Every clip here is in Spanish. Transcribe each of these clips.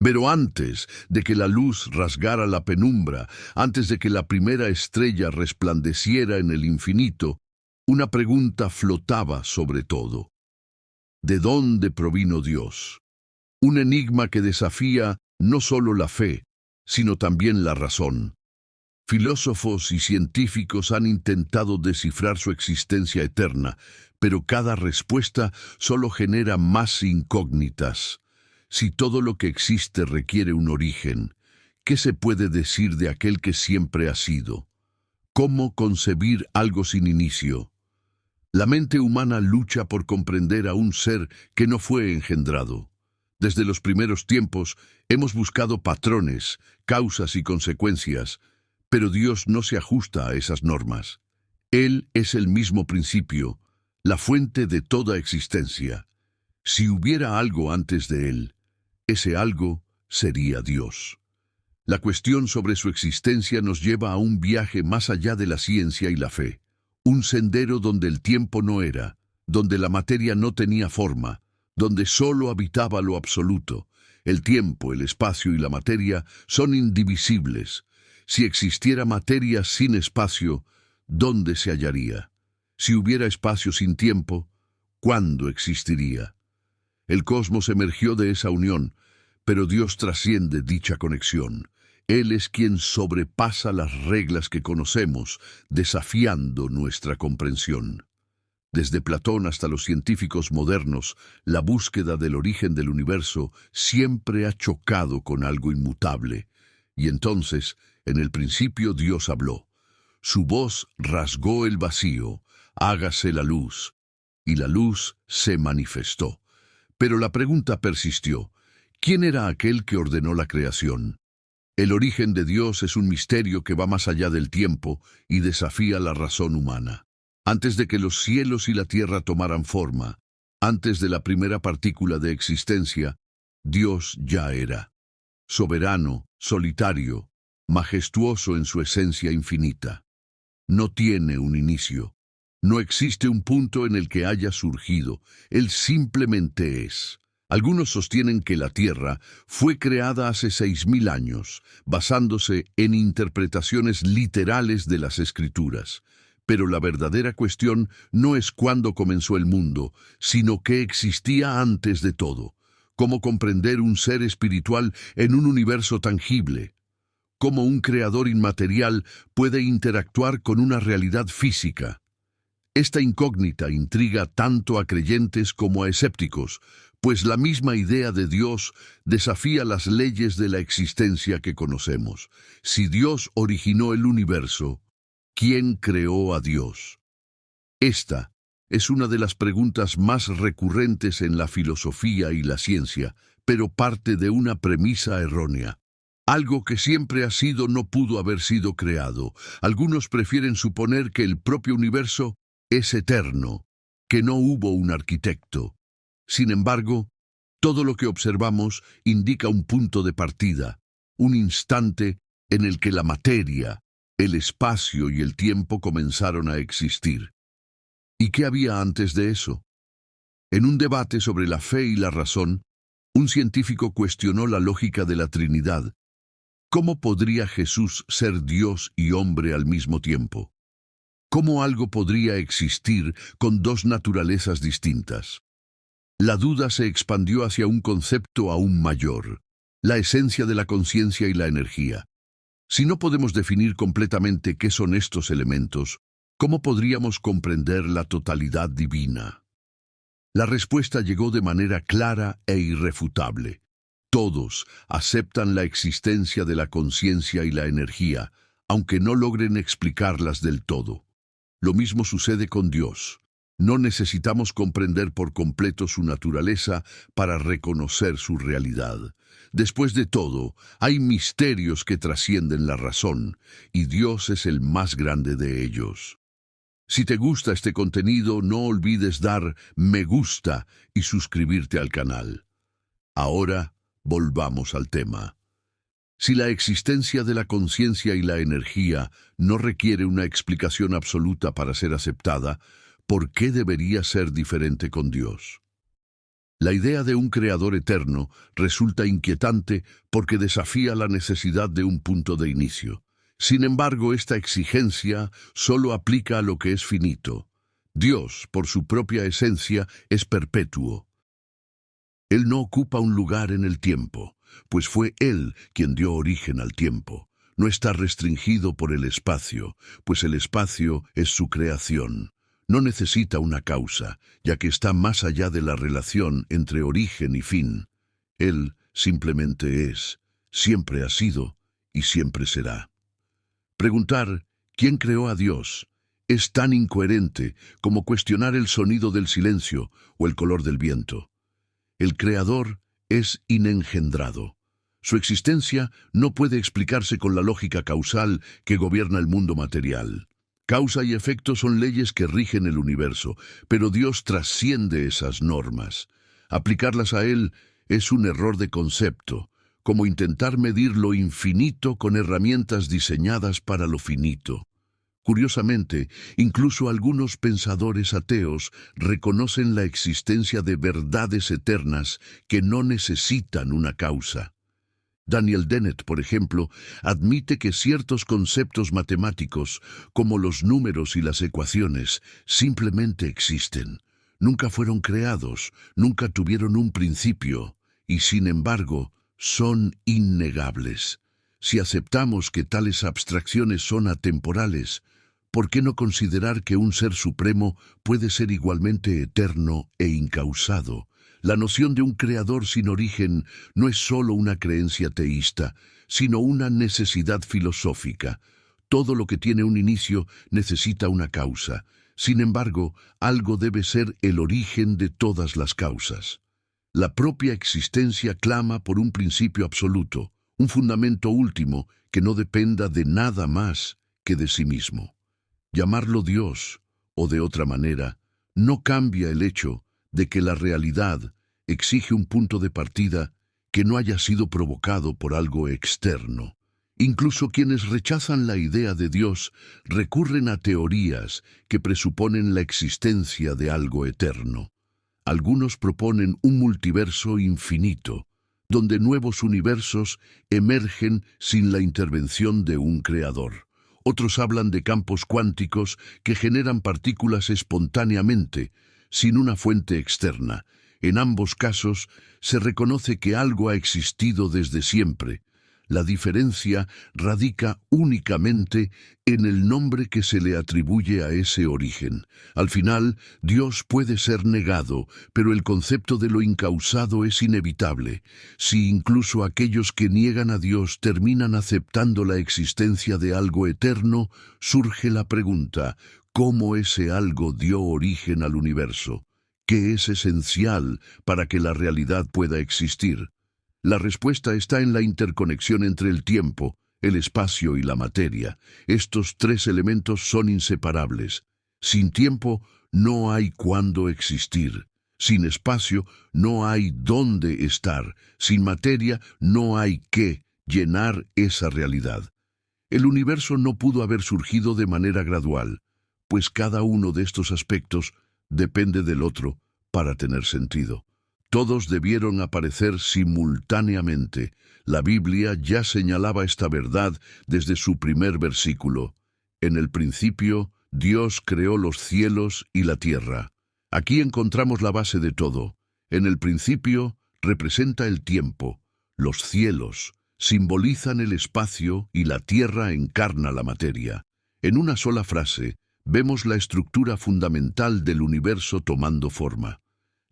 Pero antes de que la luz rasgara la penumbra, antes de que la primera estrella resplandeciera en el infinito, una pregunta flotaba sobre todo. ¿De dónde provino Dios? Un enigma que desafía no solo la fe, sino también la razón. Filósofos y científicos han intentado descifrar su existencia eterna, pero cada respuesta solo genera más incógnitas. Si todo lo que existe requiere un origen, ¿qué se puede decir de aquel que siempre ha sido? ¿Cómo concebir algo sin inicio? La mente humana lucha por comprender a un ser que no fue engendrado. Desde los primeros tiempos hemos buscado patrones, causas y consecuencias, pero Dios no se ajusta a esas normas. Él es el mismo principio, la fuente de toda existencia. Si hubiera algo antes de Él, ese algo sería Dios. La cuestión sobre su existencia nos lleva a un viaje más allá de la ciencia y la fe. Un sendero donde el tiempo no era, donde la materia no tenía forma, donde solo habitaba lo absoluto. El tiempo, el espacio y la materia son indivisibles. Si existiera materia sin espacio, ¿dónde se hallaría? Si hubiera espacio sin tiempo, ¿cuándo existiría? El cosmos emergió de esa unión, pero Dios trasciende dicha conexión. Él es quien sobrepasa las reglas que conocemos, desafiando nuestra comprensión. Desde Platón hasta los científicos modernos, la búsqueda del origen del universo siempre ha chocado con algo inmutable. Y entonces, en el principio Dios habló. Su voz rasgó el vacío, hágase la luz, y la luz se manifestó. Pero la pregunta persistió. ¿Quién era aquel que ordenó la creación? El origen de Dios es un misterio que va más allá del tiempo y desafía la razón humana. Antes de que los cielos y la tierra tomaran forma, antes de la primera partícula de existencia, Dios ya era. Soberano, solitario, majestuoso en su esencia infinita. No tiene un inicio. No existe un punto en el que haya surgido. Él simplemente es. Algunos sostienen que la Tierra fue creada hace 6.000 años, basándose en interpretaciones literales de las Escrituras. Pero la verdadera cuestión no es cuándo comenzó el mundo, sino qué existía antes de todo. Cómo comprender un ser espiritual en un universo tangible. Cómo un creador inmaterial puede interactuar con una realidad física. Esta incógnita intriga tanto a creyentes como a escépticos, pues la misma idea de Dios desafía las leyes de la existencia que conocemos. Si Dios originó el universo, ¿quién creó a Dios? Esta es una de las preguntas más recurrentes en la filosofía y la ciencia, pero parte de una premisa errónea. Algo que siempre ha sido no pudo haber sido creado. Algunos prefieren suponer que el propio universo es eterno, que no hubo un arquitecto. Sin embargo, todo lo que observamos indica un punto de partida, un instante en el que la materia, el espacio y el tiempo comenzaron a existir. ¿Y qué había antes de eso? En un debate sobre la fe y la razón, un científico cuestionó la lógica de la Trinidad. ¿Cómo podría Jesús ser Dios y hombre al mismo tiempo? ¿Cómo algo podría existir con dos naturalezas distintas? La duda se expandió hacia un concepto aún mayor, la esencia de la conciencia y la energía. Si no podemos definir completamente qué son estos elementos, ¿cómo podríamos comprender la totalidad divina? La respuesta llegó de manera clara e irrefutable. Todos aceptan la existencia de la conciencia y la energía, aunque no logren explicarlas del todo. Lo mismo sucede con Dios. No necesitamos comprender por completo su naturaleza para reconocer su realidad. Después de todo, hay misterios que trascienden la razón, y Dios es el más grande de ellos. Si te gusta este contenido, no olvides dar me gusta y suscribirte al canal. Ahora, volvamos al tema. Si la existencia de la conciencia y la energía no requiere una explicación absoluta para ser aceptada, ¿por qué debería ser diferente con Dios? La idea de un creador eterno resulta inquietante porque desafía la necesidad de un punto de inicio. Sin embargo, esta exigencia solo aplica a lo que es finito. Dios, por su propia esencia, es perpetuo. Él no ocupa un lugar en el tiempo, pues fue Él quien dio origen al tiempo. No está restringido por el espacio, pues el espacio es su creación. No necesita una causa, ya que está más allá de la relación entre origen y fin. Él simplemente es, siempre ha sido y siempre será. Preguntar ¿quién creó a Dios? Es tan incoherente como cuestionar el sonido del silencio o el color del viento. El Creador es inengendrado. Su existencia no puede explicarse con la lógica causal que gobierna el mundo material. Causa y efecto son leyes que rigen el universo, pero Dios trasciende esas normas. Aplicarlas a Él es un error de concepto, como intentar medir lo infinito con herramientas diseñadas para lo finito. Curiosamente, incluso algunos pensadores ateos reconocen la existencia de verdades eternas que no necesitan una causa. Daniel Dennett, por ejemplo, admite que ciertos conceptos matemáticos, como los números y las ecuaciones, simplemente existen. Nunca fueron creados, nunca tuvieron un principio, y sin embargo, son innegables. Si aceptamos que tales abstracciones son atemporales, ¿por qué no considerar que un ser supremo puede ser igualmente eterno e incausado? La noción de un creador sin origen no es solo una creencia teísta, sino una necesidad filosófica. Todo lo que tiene un inicio necesita una causa. Sin embargo, algo debe ser el origen de todas las causas. La propia existencia clama por un principio absoluto, un fundamento último que no dependa de nada más que de sí mismo. Llamarlo Dios, o de otra manera, no cambia el hecho de que la realidad exige un punto de partida que no haya sido provocado por algo externo. Incluso quienes rechazan la idea de Dios recurren a teorías que presuponen la existencia de algo eterno. Algunos proponen un multiverso infinito, donde nuevos universos emergen sin la intervención de un creador. Otros hablan de campos cuánticos que generan partículas espontáneamente, sin una fuente externa. En ambos casos, se reconoce que algo ha existido desde siempre. La diferencia radica únicamente en el nombre que se le atribuye a ese origen. Al final, Dios puede ser negado, pero el concepto de lo incausado es inevitable. Si incluso aquellos que niegan a Dios terminan aceptando la existencia de algo eterno, surge la pregunta, ¿cómo ese algo dio origen al universo? ¿Qué es esencial para que la realidad pueda existir? La respuesta está en la interconexión entre el tiempo, el espacio y la materia. Estos tres elementos son inseparables. Sin tiempo no hay cuándo existir. Sin espacio no hay dónde estar. Sin materia no hay qué llenar esa realidad. El universo no pudo haber surgido de manera gradual, pues cada uno de estos aspectos depende del otro para tener sentido. Todos debieron aparecer simultáneamente. La Biblia ya señalaba esta verdad desde su primer versículo. En el principio, Dios creó los cielos y la tierra. Aquí encontramos la base de todo. En el principio representa el tiempo. Los cielos simbolizan el espacio y la tierra encarna la materia. En una sola frase, vemos la estructura fundamental del universo tomando forma.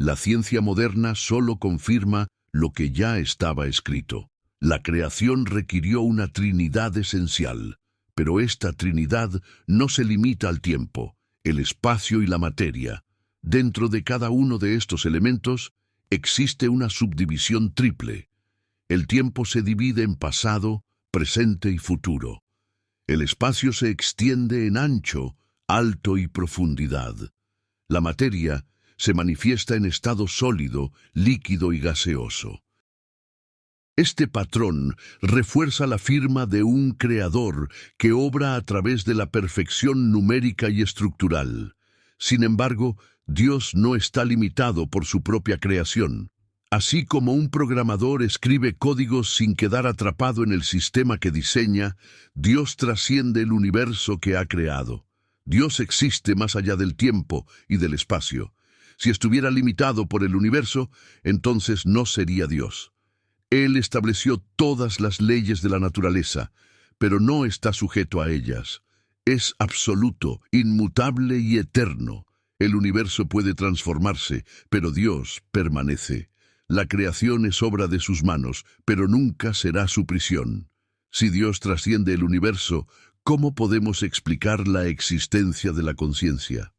La ciencia moderna solo confirma lo que ya estaba escrito. La creación requirió una trinidad esencial, pero esta trinidad no se limita al tiempo, el espacio y la materia. Dentro de cada uno de estos elementos existe una subdivisión triple. El tiempo se divide en pasado, presente y futuro. El espacio se extiende en ancho, alto y profundidad. La materia se manifiesta en estado sólido, líquido y gaseoso. Este patrón refuerza la firma de un creador que obra a través de la perfección numérica y estructural. Sin embargo, Dios no está limitado por su propia creación. Así como un programador escribe códigos sin quedar atrapado en el sistema que diseña, Dios trasciende el universo que ha creado. Dios existe más allá del tiempo y del espacio. Si estuviera limitado por el universo, entonces no sería Dios. Él estableció todas las leyes de la naturaleza, pero no está sujeto a ellas. Es absoluto, inmutable y eterno. El universo puede transformarse, pero Dios permanece. La creación es obra de sus manos, pero nunca será su prisión. Si Dios trasciende el universo, ¿cómo podemos explicar la existencia de la conciencia?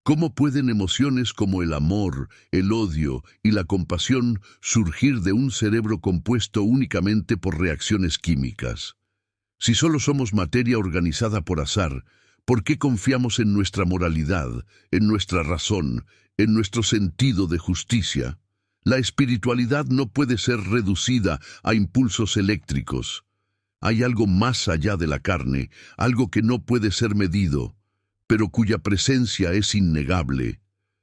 ¿Cómo pueden emociones como el amor, el odio y la compasión surgir de un cerebro compuesto únicamente por reacciones químicas? Si solo somos materia organizada por azar, ¿por qué confiamos en nuestra moralidad, en nuestra razón, en nuestro sentido de justicia? La espiritualidad no puede ser reducida a impulsos eléctricos. Hay algo más allá de la carne, algo que no puede ser medido, pero cuya presencia es innegable.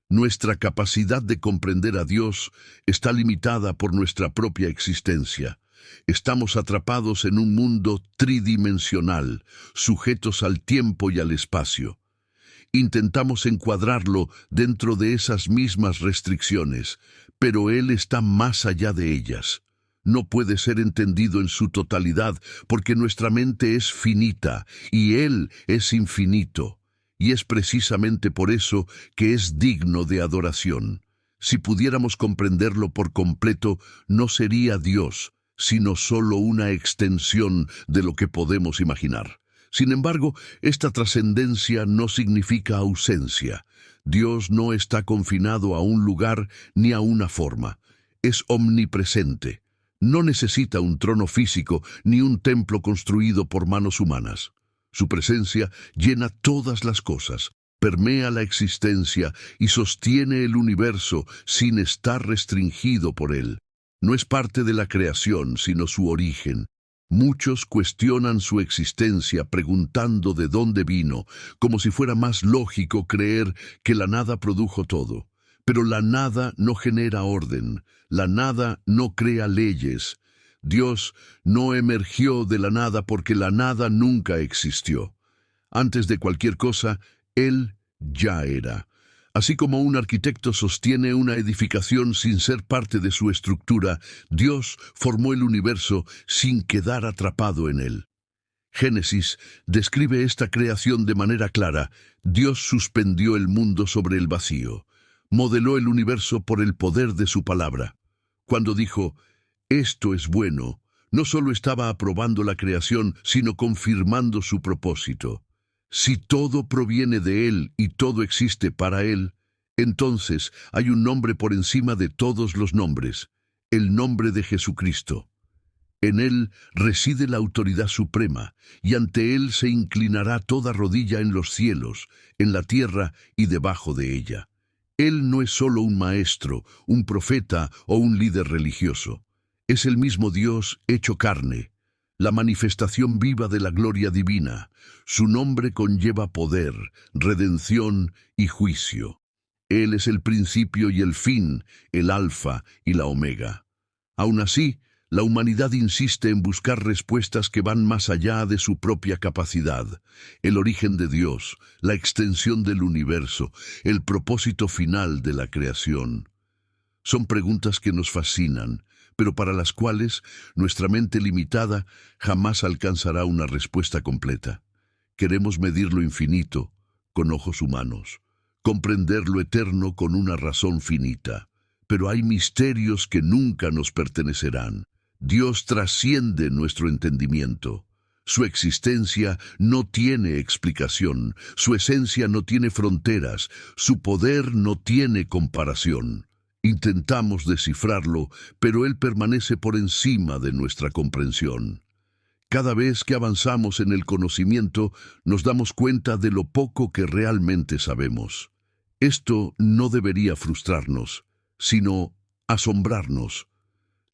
Nuestra capacidad de comprender a Dios está limitada por nuestra propia existencia. Estamos atrapados en un mundo tridimensional, sujetos al tiempo y al espacio. Intentamos encuadrarlo dentro de esas mismas restricciones, pero Él está más allá de ellas. No puede ser entendido en su totalidad porque nuestra mente es finita y Él es infinito. Y es precisamente por eso que es digno de adoración. Si pudiéramos comprenderlo por completo, no sería Dios, sino solo una extensión de lo que podemos imaginar. Sin embargo, esta trascendencia no significa ausencia. Dios no está confinado a un lugar ni a una forma. Es omnipresente. No necesita un trono físico ni un templo construido por manos humanas. Su presencia llena todas las cosas, permea la existencia y sostiene el universo sin estar restringido por él. No es parte de la creación, sino su origen. Muchos cuestionan su existencia preguntando de dónde vino, como si fuera más lógico creer que la nada produjo todo. Pero la nada no genera orden, la nada no crea leyes. Dios no emergió de la nada porque la nada nunca existió. Antes de cualquier cosa, Él ya era. Así como un arquitecto sostiene una edificación sin ser parte de su estructura, Dios formó el universo sin quedar atrapado en él. Génesis describe esta creación de manera clara. Dios suspendió el mundo sobre el vacío. Modeló el universo por el poder de su palabra. Cuando dijo, «Esto es bueno», no solo estaba aprobando la creación, sino confirmando su propósito. Si todo proviene de Él y todo existe para Él, entonces hay un nombre por encima de todos los nombres, el nombre de Jesucristo. En Él reside la autoridad suprema, y ante Él se inclinará toda rodilla en los cielos, en la tierra y debajo de ella. Él no es solo un maestro, un profeta o un líder religioso. Es el mismo Dios hecho carne, la manifestación viva de la gloria divina. Su nombre conlleva poder, redención y juicio. Él es el principio y el fin, el alfa y la omega. Aún así, la humanidad insiste en buscar respuestas que van más allá de su propia capacidad. El origen de Dios, la extensión del universo, el propósito final de la creación. Son preguntas que nos fascinan, pero para las cuales nuestra mente limitada jamás alcanzará una respuesta completa. Queremos medir lo infinito con ojos humanos, comprender lo eterno con una razón finita, pero hay misterios que nunca nos pertenecerán. Dios trasciende nuestro entendimiento. Su existencia no tiene explicación, su esencia no tiene fronteras, su poder no tiene comparación. Intentamos descifrarlo, pero Él permanece por encima de nuestra comprensión. Cada vez que avanzamos en el conocimiento, nos damos cuenta de lo poco que realmente sabemos. Esto no debería frustrarnos, sino asombrarnos.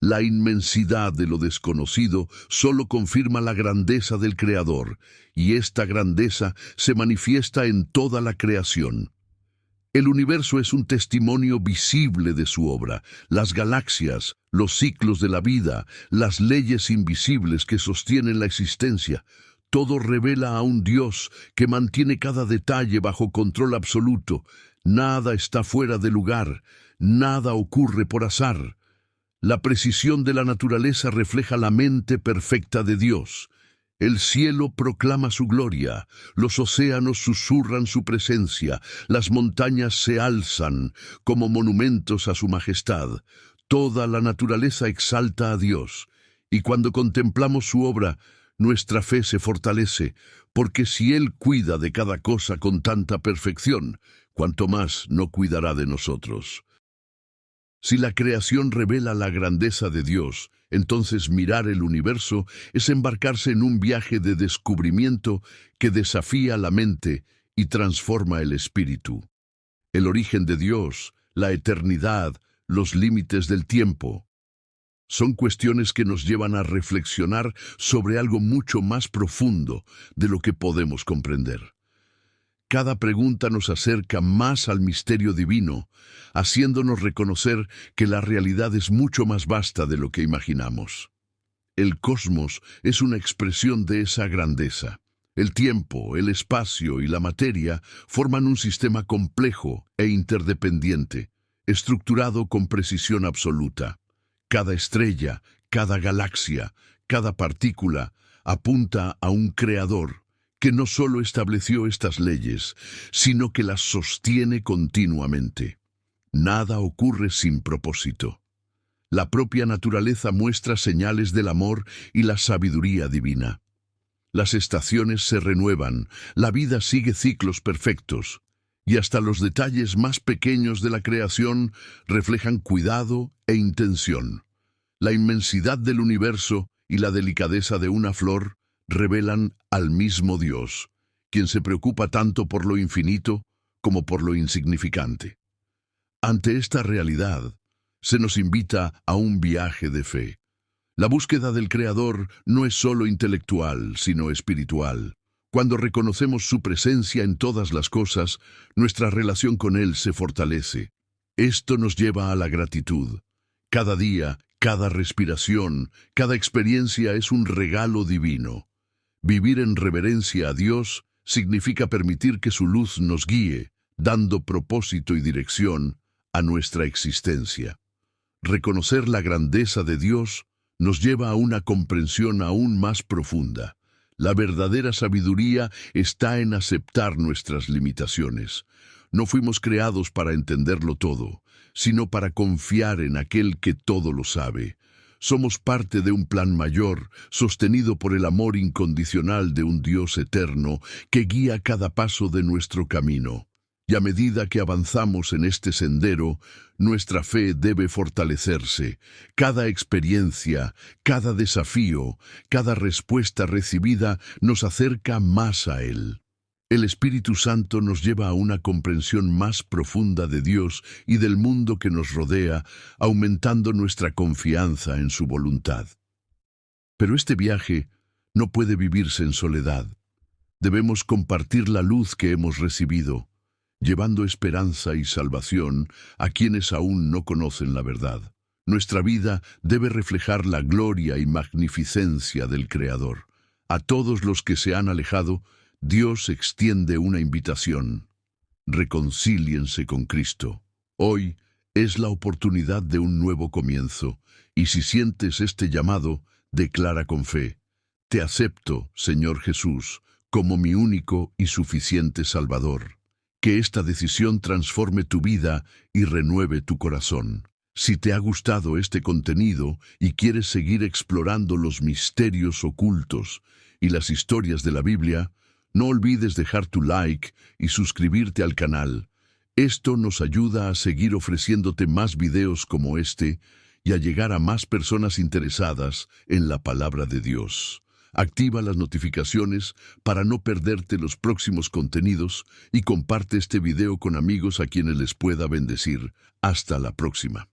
La inmensidad de lo desconocido solo confirma la grandeza del Creador, y esta grandeza se manifiesta en toda la creación. El universo es un testimonio visible de su obra. Las galaxias, los ciclos de la vida, las leyes invisibles que sostienen la existencia, todo revela a un Dios que mantiene cada detalle bajo control absoluto. Nada está fuera de lugar, nada ocurre por azar. La precisión de la naturaleza refleja la mente perfecta de Dios. El cielo proclama su gloria, los océanos susurran su presencia, las montañas se alzan como monumentos a su majestad. Toda la naturaleza exalta a Dios, y cuando contemplamos su obra, nuestra fe se fortalece, porque si Él cuida de cada cosa con tanta perfección, cuanto más no cuidará de nosotros. Si la creación revela la grandeza de Dios, entonces mirar el universo es embarcarse en un viaje de descubrimiento que desafía la mente y transforma el espíritu. El origen de Dios, la eternidad, los límites del tiempo, son cuestiones que nos llevan a reflexionar sobre algo mucho más profundo de lo que podemos comprender. Cada pregunta nos acerca más al misterio divino, haciéndonos reconocer que la realidad es mucho más vasta de lo que imaginamos. El cosmos es una expresión de esa grandeza. El tiempo, el espacio y la materia forman un sistema complejo e interdependiente, estructurado con precisión absoluta. Cada estrella, cada galaxia, cada partícula apunta a un creador que no solo estableció estas leyes, sino que las sostiene continuamente. Nada ocurre sin propósito. La propia naturaleza muestra señales del amor y la sabiduría divina. Las estaciones se renuevan, la vida sigue ciclos perfectos, y hasta los detalles más pequeños de la creación reflejan cuidado e intención. La inmensidad del universo y la delicadeza de una flor revelan al mismo Dios, quien se preocupa tanto por lo infinito como por lo insignificante. Ante esta realidad, se nos invita a un viaje de fe. La búsqueda del Creador no es solo intelectual, sino espiritual. Cuando reconocemos su presencia en todas las cosas, nuestra relación con Él se fortalece. Esto nos lleva a la gratitud. Cada día, cada respiración, cada experiencia es un regalo divino. Vivir en reverencia a Dios significa permitir que su luz nos guíe, dando propósito y dirección a nuestra existencia. Reconocer la grandeza de Dios nos lleva a una comprensión aún más profunda. La verdadera sabiduría está en aceptar nuestras limitaciones. No fuimos creados para entenderlo todo, sino para confiar en aquel que todo lo sabe. Somos parte de un plan mayor, sostenido por el amor incondicional de un Dios eterno que guía cada paso de nuestro camino. Y a medida que avanzamos en este sendero, nuestra fe debe fortalecerse. Cada experiencia, cada desafío, cada respuesta recibida nos acerca más a Él. El Espíritu Santo nos lleva a una comprensión más profunda de Dios y del mundo que nos rodea, aumentando nuestra confianza en su voluntad. Pero este viaje no puede vivirse en soledad. Debemos compartir la luz que hemos recibido, llevando esperanza y salvación a quienes aún no conocen la verdad. Nuestra vida debe reflejar la gloria y magnificencia del Creador. A todos los que se han alejado, Dios extiende una invitación. Reconcíliense con Cristo. Hoy es la oportunidad de un nuevo comienzo, y si sientes este llamado, declara con fe: Te acepto, Señor Jesús, como mi único y suficiente Salvador. Que esta decisión transforme tu vida y renueve tu corazón. Si te ha gustado este contenido y quieres seguir explorando los misterios ocultos y las historias de la Biblia, no olvides dejar tu like y suscribirte al canal. Esto nos ayuda a seguir ofreciéndote más videos como este y a llegar a más personas interesadas en la palabra de Dios. Activa las notificaciones para no perderte los próximos contenidos y comparte este video con amigos a quienes les pueda bendecir. Hasta la próxima.